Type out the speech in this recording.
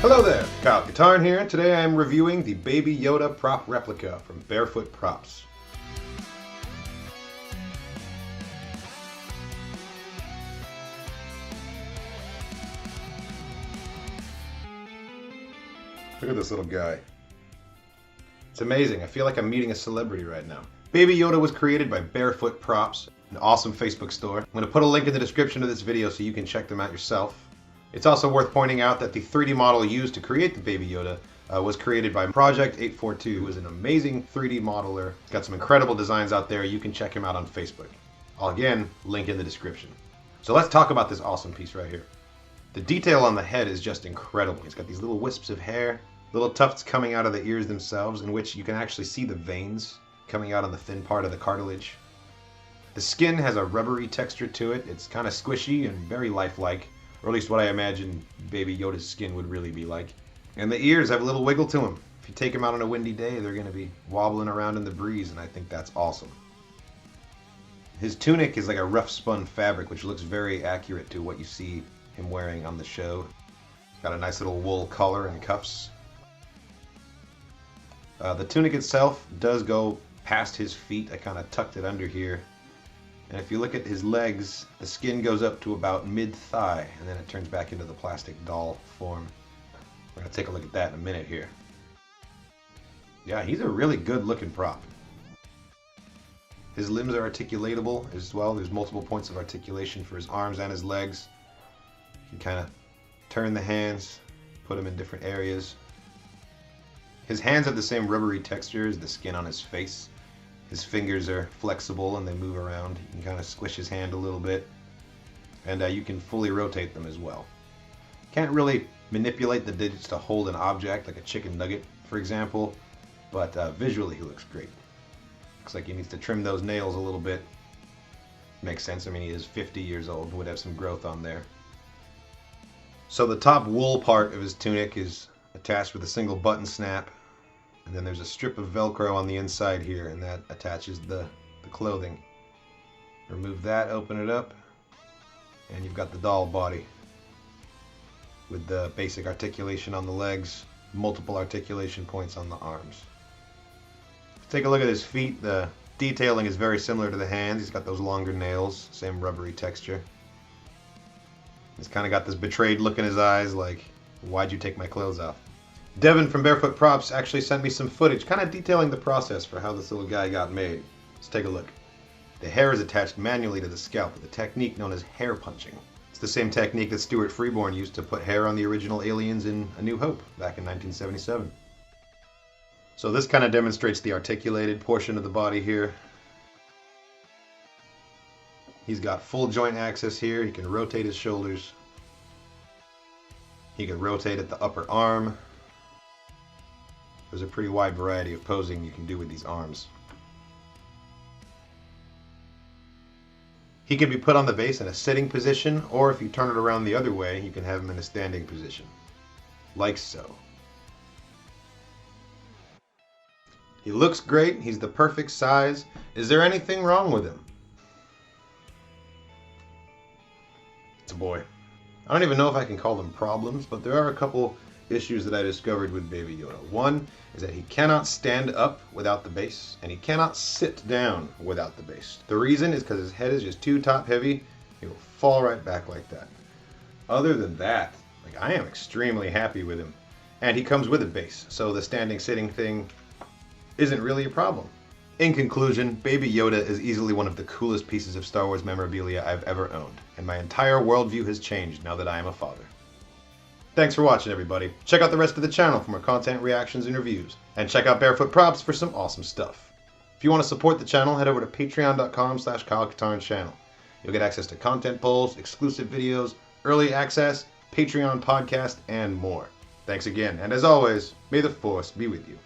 Hello there, Katarn here. Today I am reviewing the Baby Yoda prop replica from Barefoot Props. Look at this little guy. It's amazing. I feel like I'm meeting a celebrity right now. Baby Yoda was created by Barefoot Props, an awesome Facebook store. I'm going to put a link in the description of this video so you can check them out yourself. It's also worth pointing out that the 3D model used to create the Baby Yoda was created by Project 842, who is an amazing 3D modeler. He's got some incredible designs out there. You can check him out on Facebook. I'll again link in the description. So let's talk about this awesome piece right here. The detail on the head is just incredible. He's got these little wisps of hair, little tufts coming out of the ears themselves, in which you can actually see the veins coming out on the thin part of the cartilage. The skin has a rubbery texture to it. It's kind of squishy and very lifelike. Or at least what I imagine Baby Yoda's skin would really be like. And the ears have a little wiggle to them. If you take them out on a windy day, they're going to be wobbling around in the breeze, and I think that's awesome. His tunic is like a rough spun fabric, which looks very accurate to what you see him wearing on the show. Got a nice little wool collar and cuffs. The tunic itself does go past his feet. I kind of tucked it under here. And if you look at his legs, the skin goes up to about mid-thigh, and then it turns back into the plastic doll form. We're going to take a look at that in a minute here. Yeah, he's a really good-looking prop. His limbs are articulatable as well. There's multiple points of articulation for his arms and his legs. You can kind of turn the hands, put them in different areas. His hands have the same rubbery texture as the skin on his face. His fingers are flexible and they move around. You can kind of squish his hand a little bit. And you can fully rotate them as well. Can't really manipulate the digits to hold an object, like a chicken nugget, for example. But visually he looks great. Looks like he needs to trim those nails a little bit. Makes sense. I mean, he is 50 years old and would have some growth on there. So the top wool part of his tunic is attached with a single button snap. And then there's a strip of Velcro on the inside here, and that attaches the clothing. Remove that, open it up, and you've got the doll body with the basic articulation on the legs, multiple articulation points on the arms. Take a look at his feet. The detailing is very similar to the hands. He's got those longer nails, same rubbery texture. He's kind of got this betrayed look in his eyes, like, why'd you take my clothes off? Devin from Barefoot Props actually sent me some footage kind of detailing the process for how this little guy got made. Let's take a look. The hair is attached manually to the scalp with a technique known as hair punching. It's the same technique that Stuart Freeborn used to put hair on the original aliens in A New Hope back in 1977. So this kind of demonstrates the articulated portion of the body here. He's got full joint access here. He can rotate his shoulders. He can rotate at the upper arm. There's a pretty wide variety of posing you can do with these arms. He can be put on the base in a sitting position, or if you turn it around the other way, you can have him in a standing position. Like so. He looks great. He's the perfect size. Is there anything wrong with him? It's a boy. I don't even know if I can call them problems, but there are a couple issues that I discovered with Baby Yoda. One is that he cannot stand up without the base, and he cannot sit down without the base. The reason is because his head is just too top heavy. He will fall right back like that. Other than that, like, I am extremely happy with him. And he comes with a base, so the standing sitting thing isn't really a problem. In conclusion, Baby Yoda is easily one of the coolest pieces of Star Wars memorabilia I've ever owned, and my entire worldview has changed now that I am a father. Thanks for watching, everybody. Check out the rest of the channel for more content, reactions, and reviews. And check out Barefoot Props for some awesome stuff. If you want to support the channel, head over to patreon.com/KyleKatarn channel. You'll get access to content polls, exclusive videos, early access, Patreon podcast, and more. Thanks again, and as always, may the Force be with you.